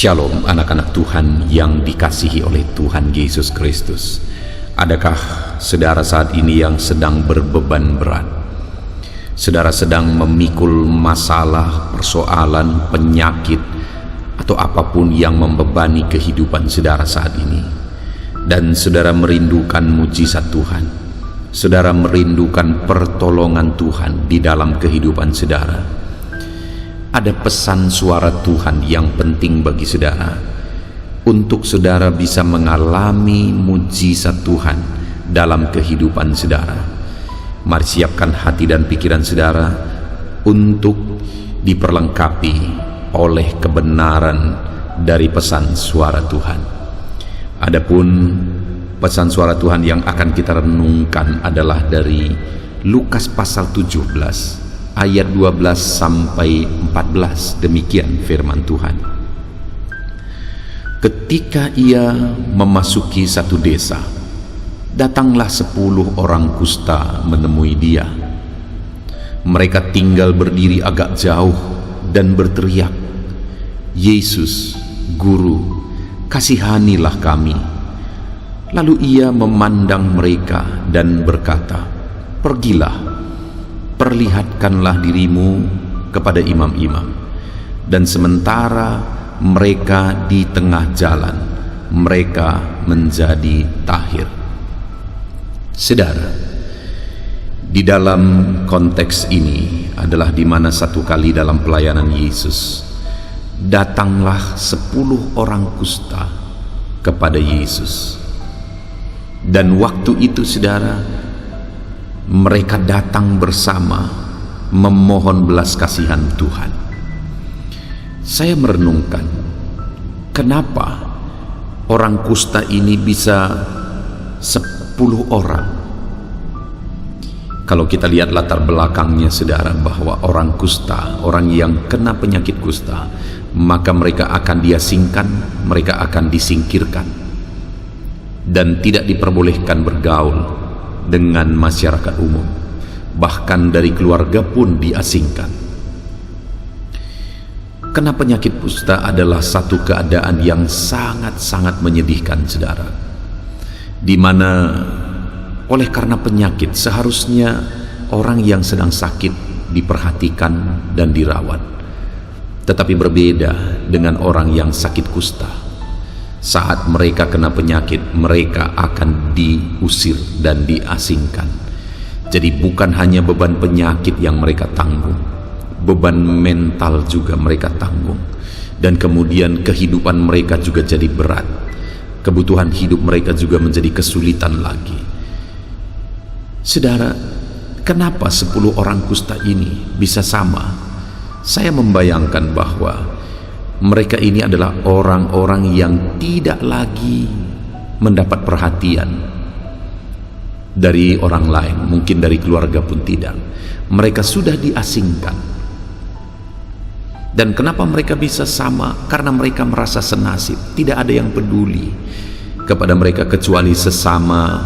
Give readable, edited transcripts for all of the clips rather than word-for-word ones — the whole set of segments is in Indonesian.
Shalom anak-anak Tuhan yang dikasihi oleh Tuhan Yesus Kristus. Adakah saudara saat ini yang sedang berbeban berat? Saudara sedang memikul masalah, persoalan, penyakit, atau apapun yang membebani kehidupan saudara saat ini. Dan saudara merindukan mujizat Tuhan. Saudara merindukan pertolongan Tuhan di dalam kehidupan saudara. Ada pesan suara Tuhan yang penting bagi saudara, untuk saudara bisa mengalami mujizat Tuhan dalam kehidupan saudara. Mari siapkan hati dan pikiran saudara untuk diperlengkapi oleh kebenaran dari pesan suara Tuhan. Adapun pesan suara Tuhan yang akan kita renungkan adalah dari Lukas pasal 17 ayat 12 sampai 14. Demikian firman Tuhan. Ketika ia memasuki satu desa, datanglah 10 orang kusta menemui dia. Mereka tinggal berdiri agak jauh dan berteriak, "Yesus, Guru, kasihanilah kami." Lalu ia memandang mereka dan berkata, "Pergilah, perlihatkanlah dirimu kepada imam-imam." Dan sementara mereka di tengah jalan, mereka menjadi tahir. Saudara, di dalam konteks ini adalah di mana satu kali dalam pelayanan Yesus, datanglah 10 orang kusta kepada Yesus. Dan waktu itu saudara, mereka datang bersama memohon belas kasihan Tuhan. Saya merenungkan, kenapa orang kusta ini bisa 10 orang? Kalau kita lihat latar belakangnya saudara, bahwa orang kusta, orang yang kena penyakit kusta, maka mereka akan diasingkan, mereka akan disingkirkan, dan tidak diperbolehkan bergaul dengan masyarakat umum, bahkan dari keluarga pun diasingkan. Karena penyakit kusta adalah satu keadaan yang sangat-sangat menyedihkan saudara, di mana oleh karena penyakit seharusnya orang yang sedang sakit diperhatikan dan dirawat, tetapi berbeda dengan orang yang sakit kusta. Saat mereka kena penyakit, mereka akan diusir dan diasingkan. Jadi bukan hanya beban penyakit yang mereka tanggung, beban mental juga mereka tanggung. Dan kemudian kehidupan mereka juga jadi berat. Kebutuhan hidup mereka juga menjadi kesulitan lagi. Saudara, kenapa 10 orang kusta ini bisa sama? Saya membayangkan bahwa mereka ini adalah orang-orang yang tidak lagi mendapat perhatian dari orang lain, mungkin dari keluarga pun tidak. Mereka sudah diasingkan. Dan kenapa mereka bisa sama? Karena mereka merasa senasib, tidak ada yang peduli kepada mereka kecuali sesama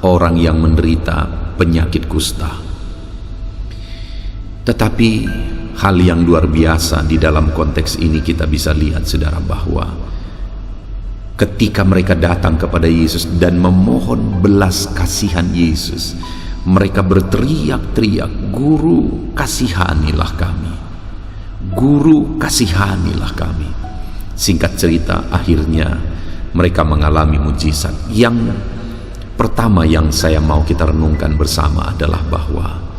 orang yang menderita penyakit kusta. Tetapi hal yang luar biasa di dalam konteks ini kita bisa lihat saudara, bahwa ketika mereka datang kepada Yesus dan memohon belas kasihan Yesus, mereka berteriak-teriak, "Guru, kasihanilah kami. Guru, kasihanilah kami." Singkat cerita, akhirnya mereka mengalami mujizat. Yang pertama yang saya mau kita renungkan bersama adalah bahwa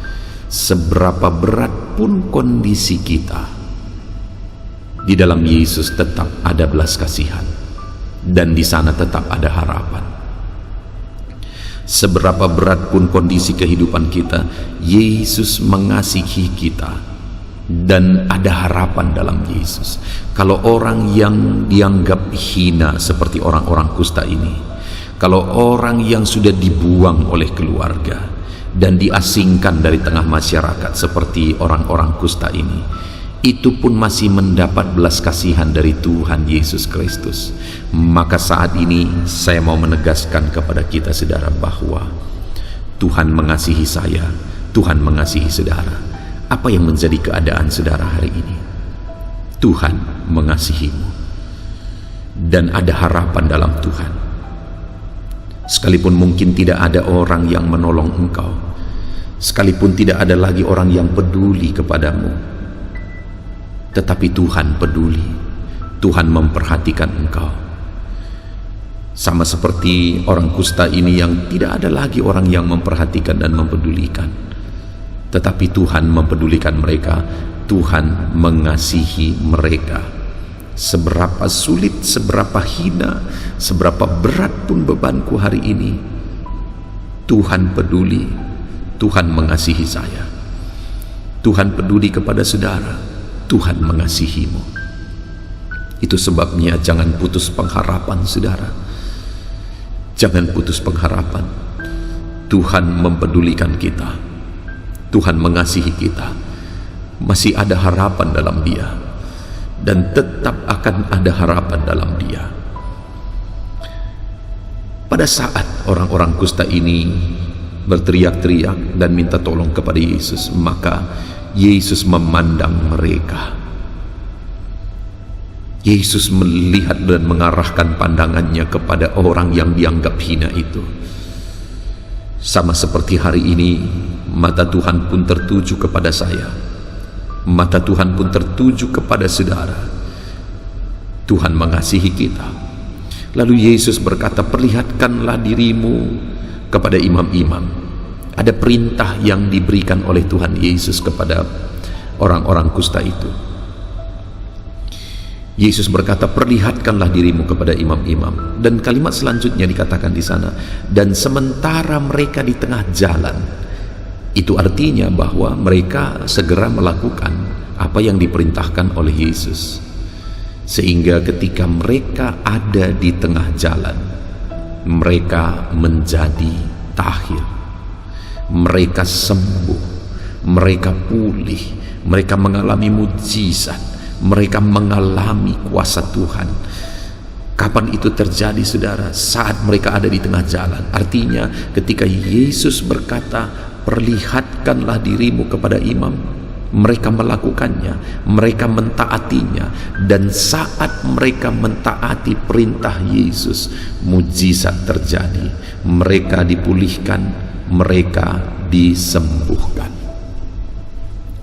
seberapa berat pun kondisi kita, di dalam Yesus tetap ada belas kasihan, dan di sana tetap ada harapan. Seberapa berat pun kondisi kehidupan kita, Yesus mengasihi kita, dan ada harapan dalam Yesus. Kalau orang yang dianggap hina seperti orang-orang kusta ini, kalau orang yang sudah dibuang oleh keluarga dan diasingkan dari tengah masyarakat seperti orang-orang kusta ini, itu pun masih mendapat belas kasihan dari Tuhan Yesus Kristus. Maka saat ini saya mau menegaskan kepada kita saudara, bahwa Tuhan mengasihi saya, Tuhan mengasihi saudara. Apa yang menjadi keadaan saudara hari ini? Tuhan mengasihimu. dan ada harapan dalam Tuhan. Sekalipun mungkin tidak ada orang yang menolong engkau, sekalipun tidak ada lagi orang yang peduli kepadamu, tetapi Tuhan peduli. Tuhan memperhatikan engkau. Sama seperti orang kusta ini yang tidak ada lagi orang yang memperhatikan dan mempedulikan, tetapi Tuhan mempedulikan mereka. Tuhan mengasihi mereka. Seberapa sulit, seberapa hina, seberapa berat pun bebanku hari ini, Tuhan peduli. Tuhan mengasihi saya. Tuhan peduli kepada saudara. Tuhan mengasihimu. Itu sebabnya jangan putus pengharapan, saudara. Jangan putus pengharapan. Tuhan mempedulikan kita. Tuhan mengasihi kita. Masih ada harapan dalam Dia, dan tetap akan ada harapan dalam Dia. Pada saat orang-orang kusta ini berteriak-teriak dan minta tolong kepada Yesus, maka Yesus memandang mereka. Yesus melihat dan mengarahkan pandangannya kepada orang yang dianggap hina itu. Sama seperti hari ini, mata Tuhan pun tertuju kepada saya. Mata Tuhan pun tertuju kepada saudara. Tuhan mengasihi kita. Lalu Yesus berkata, perlihatkanlah dirimu kepada imam-imam. Ada perintah yang diberikan oleh Tuhan Yesus kepada orang-orang kusta itu. Yesus berkata, perlihatkanlah dirimu kepada imam-imam. Dan kalimat selanjutnya dikatakan di sana, dan sementara mereka di tengah jalan. Itu artinya bahwa mereka segera melakukan apa yang diperintahkan oleh Yesus. Sehingga ketika mereka ada di tengah jalan, mereka menjadi tahir. Mereka sembuh, mereka pulih, mereka mengalami mujizat. Mereka mengalami kuasa Tuhan. Kapan itu terjadi, saudara? Saat mereka ada di tengah jalan. Artinya ketika Yesus berkata, perlihatkanlah dirimu kepada imam, mereka melakukannya, mereka mentaatinya. Dan saat mereka mentaati perintah Yesus, mujizat terjadi. Mereka dipulihkan, mereka disembuhkan.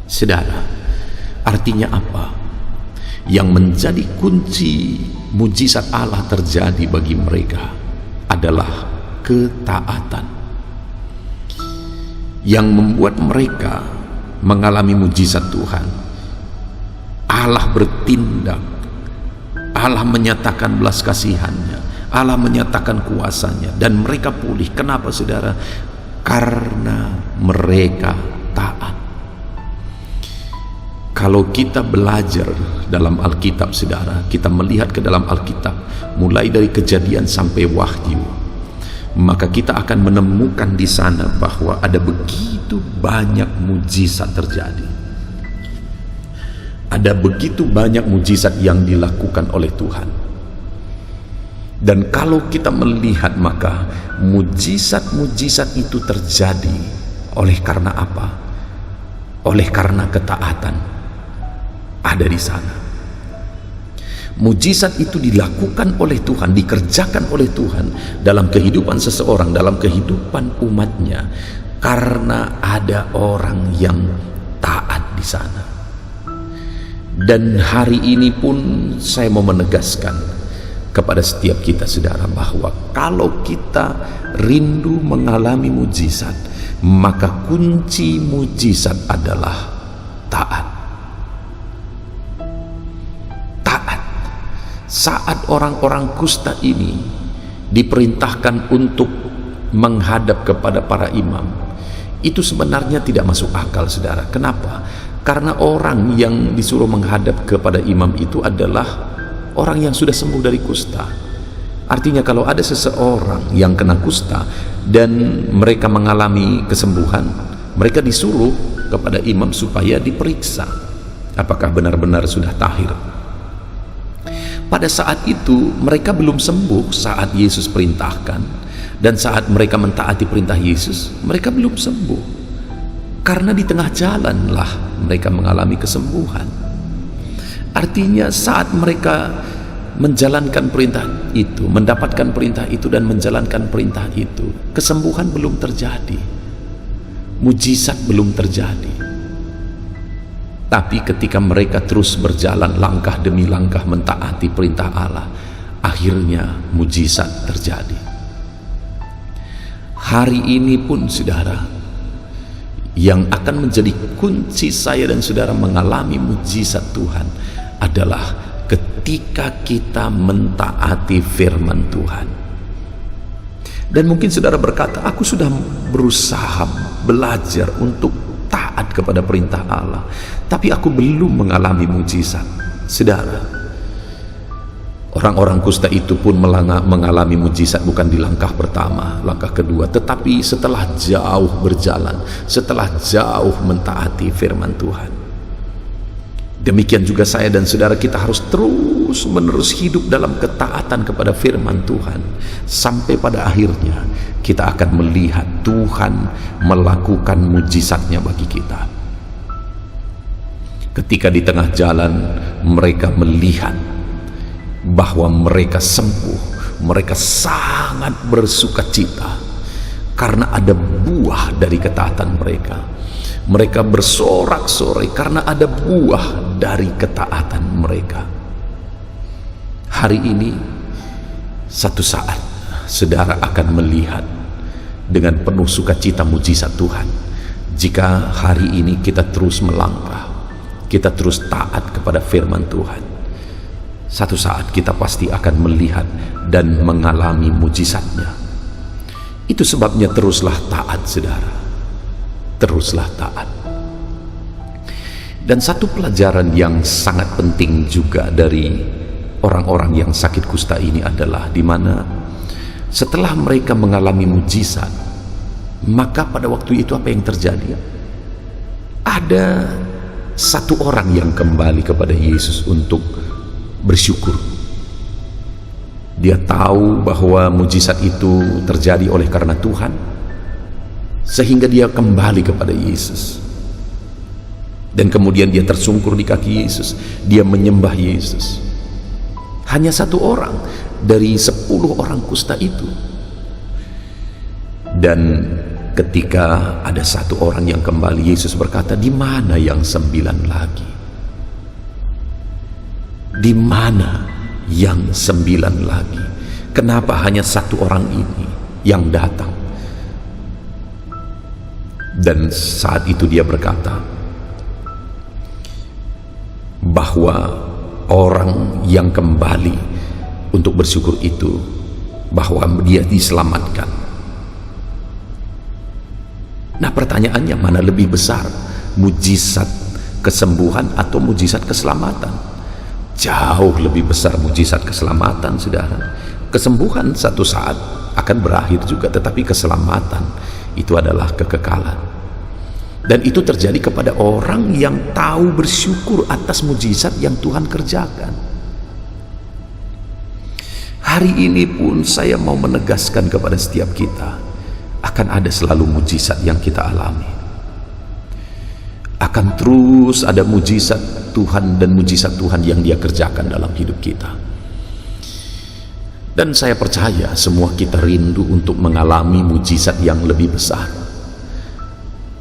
Saudara, artinya apa? Yang menjadi kunci mujizat Allah terjadi bagi mereka adalah ketaatan. Yang membuat mereka mengalami mujizat Tuhan. Allah bertindak, Allah menyatakan belas kasihannya, Allah menyatakan kuasanya, dan mereka pulih. Kenapa, saudara? Karena mereka taat. Kalau kita belajar dalam Alkitab, saudara, kita melihat ke dalam Alkitab, mulai dari Kejadian sampai Wahyu, maka kita akan menemukan di sana bahwa ada begitu banyak mujizat terjadi. Ada begitu banyak mujizat yang dilakukan oleh Tuhan. Dan kalau kita melihat, maka mujizat-mujizat itu terjadi oleh karena apa? Oleh karena ketaatan ada di sana. Mujizat itu dilakukan oleh Tuhan, dikerjakan oleh Tuhan dalam kehidupan seseorang, dalam kehidupan umatnya, karena ada orang yang taat di sana. Dan hari ini pun saya mau menegaskan kepada setiap kita, saudara, bahwa kalau kita rindu mengalami mujizat, maka kunci mujizat adalah taat. Saat orang-orang kusta ini diperintahkan untuk menghadap kepada para imam, itu sebenarnya tidak masuk akal, saudara. Kenapa? Karena orang yang disuruh menghadap kepada imam itu adalah orang yang sudah sembuh dari kusta. Artinya kalau ada seseorang yang kena kusta dan mereka mengalami kesembuhan, mereka disuruh kepada imam supaya diperiksa apakah benar-benar sudah tahir. Pada saat itu mereka belum sembuh saat Yesus perintahkan, dan saat mereka mentaati perintah Yesus, mereka belum sembuh. Karena di tengah jalanlah mereka mengalami kesembuhan. Artinya saat mereka menjalankan perintah itu, mendapatkan perintah itu dan menjalankan perintah itu, kesembuhan belum terjadi, mujizat belum terjadi. Tapi ketika mereka terus berjalan langkah demi langkah mentaati perintah Allah, akhirnya mujizat terjadi. Hari ini pun saudara, yang akan menjadi kunci saya dan saudara mengalami mujizat Tuhan adalah ketika kita mentaati firman Tuhan. Dan mungkin saudara berkata, aku sudah berusaha belajar untuk taat kepada perintah Allah, tapi aku belum mengalami mujizat. Saudara, orang-orang kusta itu pun mengalami mujizat bukan di langkah pertama, langkah kedua, tetapi setelah jauh berjalan, setelah jauh mentaati firman Tuhan. Demikian juga saya dan saudara, kita harus terus menerus hidup dalam ketaatan kepada firman Tuhan, sampai pada akhirnya kita akan melihat Tuhan melakukan mujizatnya bagi kita. Ketika di tengah jalan mereka melihat bahwa mereka sembuh, mereka sangat bersukacita karena ada buah dari ketaatan mereka. Mereka bersorak-sorai karena ada buah dari ketaatan mereka. Hari ini, satu saat saudara akan melihat dengan penuh sukacita mujizat Tuhan jika hari ini kita terus melangkah, kita terus taat kepada firman Tuhan. Satu saat kita pasti akan melihat dan mengalami mujizatnya. Itu sebabnya teruslah taat saudara, teruslah taat. Dan satu pelajaran yang sangat penting juga dari orang-orang yang sakit kusta ini adalah di mana setelah mereka mengalami mujizat, maka pada waktu itu apa yang terjadi? Ada satu orang yang kembali kepada Yesus untuk bersyukur. Dia tahu bahwa mujizat itu terjadi oleh karena Tuhan, sehingga dia kembali kepada Yesus. Dan kemudian dia tersungkur di kaki Yesus, dia menyembah Yesus. Hanya satu orang dari 10 orang kusta itu. Dan ketika ada satu orang yang kembali, Yesus berkata, di mana yang 9 lagi? Di mana yang 9 lagi? Kenapa hanya satu orang ini yang datang? Dan saat itu dia berkata bahwa orang yang kembali untuk bersyukur itu, bahwa dia diselamatkan. Nah, pertanyaannya, mana lebih besar, mujizat kesembuhan atau mujizat keselamatan? Jauh lebih besar mujizat keselamatan, saudara. Kesembuhan satu saat akan berakhir juga, tetapi keselamatan itu adalah kekekalan. Dan itu terjadi kepada orang yang tahu bersyukur atas mujizat yang Tuhan kerjakan. Hari ini pun saya mau menegaskan kepada setiap kita, akan ada selalu mujizat yang kita alami. Akan terus ada mujizat Tuhan dan mujizat Tuhan yang Dia kerjakan dalam hidup kita. Dan saya percaya semua kita rindu untuk mengalami mujizat yang lebih besar.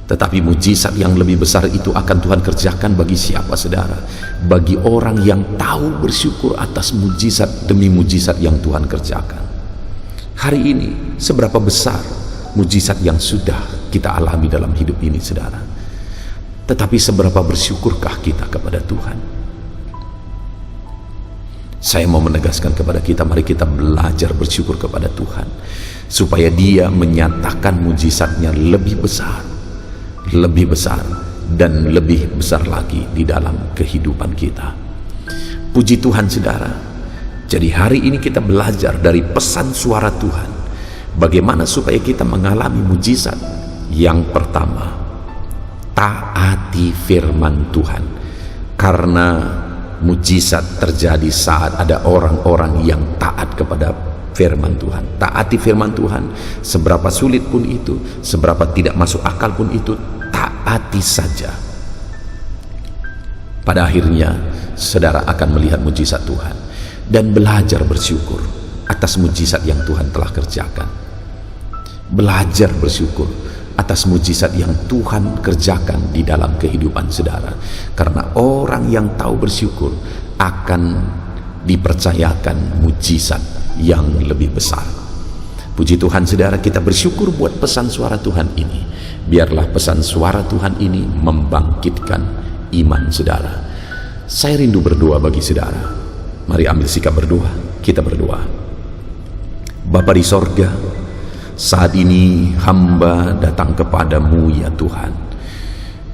Tetapi mujizat yang lebih besar itu akan Tuhan kerjakan bagi siapa, saudara? Bagi orang yang tahu bersyukur atas mujizat demi mujizat yang Tuhan kerjakan. Hari ini, seberapa besar mujizat yang sudah kita alami dalam hidup ini, saudara? Tetapi seberapa bersyukurkah kita kepada Tuhan? Saya mau menegaskan kepada kita, mari kita belajar bersyukur kepada Tuhan, supaya Dia menyatakan mujizatnya lebih besar, dan lebih besar lagi di dalam kehidupan kita. Puji Tuhan, saudara. Jadi hari ini kita belajar dari pesan suara Tuhan, bagaimana supaya kita mengalami mujizat. Yang pertama, taati firman Tuhan, karena mujizat terjadi saat ada orang-orang yang taat kepada firman Tuhan. Taati firman Tuhan, seberapa sulit pun itu, seberapa tidak masuk akal pun itu, taati saja. Pada akhirnya saudara akan melihat mujizat Tuhan. dan belajar bersyukur atas mujizat yang Tuhan telah kerjakan. Belajar bersyukur atas mujizat yang Tuhan kerjakan di dalam kehidupan saudara. Karena orang yang tahu bersyukur akan dipercayakan mujizat yang lebih besar. Puji Tuhan saudara, kita bersyukur buat pesan suara Tuhan ini. Biarlah pesan suara Tuhan ini membangkitkan iman saudara. Saya rindu berdoa bagi saudara. Mari ambil sikap berdoa. Kita berdoa. Bapa di sorga, saat ini hamba datang kepadamu ya Tuhan.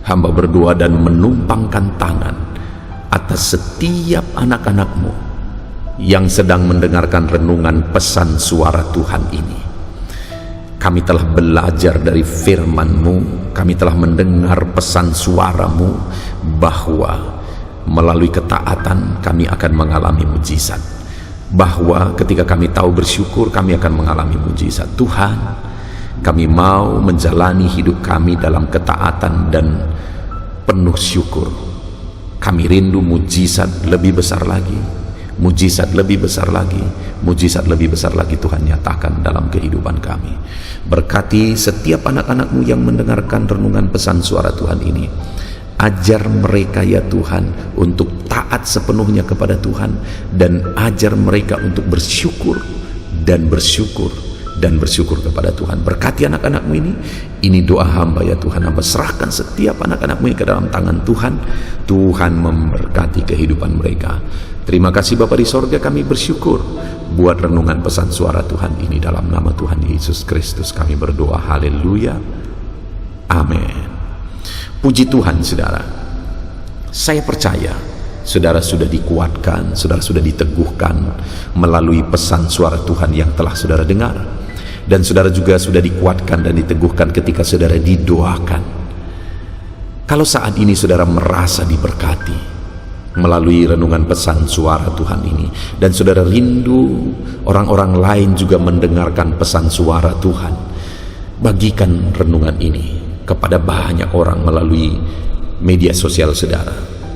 Hamba berdoa dan menumpangkan tangan atas setiap anak-anakmu yang sedang mendengarkan renungan pesan suara Tuhan ini. Kami telah belajar dari firman-Mu, kami telah mendengar pesan suara-Mu bahwa melalui ketaatan kami akan mengalami mujizat. Bahwa ketika kami tahu bersyukur kami akan mengalami mujizat. Tuhan, kami mau menjalani hidup kami dalam ketaatan dan penuh syukur. Kami rindu mujizat lebih besar lagi, mujizat lebih besar lagi, mujizat lebih besar lagi Tuhan nyatakan dalam kehidupan kami. Berkati setiap anak-anak-Mu yang mendengarkan renungan pesan suara Tuhan ini. Ajar mereka ya Tuhan untuk taat sepenuhnya kepada Tuhan, dan ajar mereka untuk bersyukur dan bersyukur dan bersyukur kepada Tuhan. Berkati anak-anak-Mu ini doa hamba ya Tuhan. Hamba serahkan setiap anak-anak-Mu ini ke dalam tangan Tuhan. Tuhan memberkati kehidupan mereka. Terima kasih Bapa di sorga, kami bersyukur buat renungan pesan suara Tuhan ini. Dalam nama Tuhan Yesus Kristus kami berdoa, haleluya, amin. Puji Tuhan saudara, saya percaya saudara sudah dikuatkan, saudara sudah diteguhkan melalui pesan suara Tuhan yang telah saudara dengar. Dan saudara juga sudah dikuatkan dan diteguhkan ketika saudara didoakan. Kalau saat ini saudara merasa diberkati melalui renungan pesan suara Tuhan ini, dan saudara rindu orang-orang lain juga mendengarkan pesan suara Tuhan, bagikan renungan ini kepada banyak orang melalui media sosial saudara,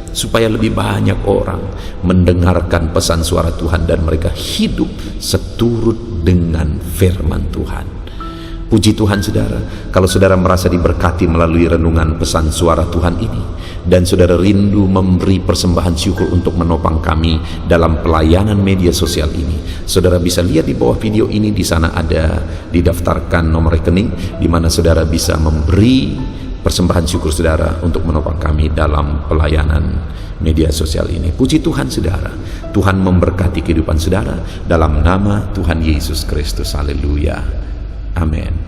supaya lebih banyak orang mendengarkan pesan suara Tuhan dan mereka hidup seturut dengan firman Tuhan. Puji Tuhan saudara, kalau saudara merasa diberkati melalui renungan pesan suara Tuhan ini, dan saudara rindu memberi persembahan syukur untuk menopang kami dalam pelayanan media sosial ini, saudara bisa lihat di bawah video ini. Di sana ada didaftarkan nomor rekening di mana saudara bisa memberi persembahan syukur saudara untuk menopang kami dalam pelayanan media sosial ini. Puji Tuhan saudara, Tuhan memberkati kehidupan saudara dalam nama Tuhan Yesus Kristus, haleluya, amin.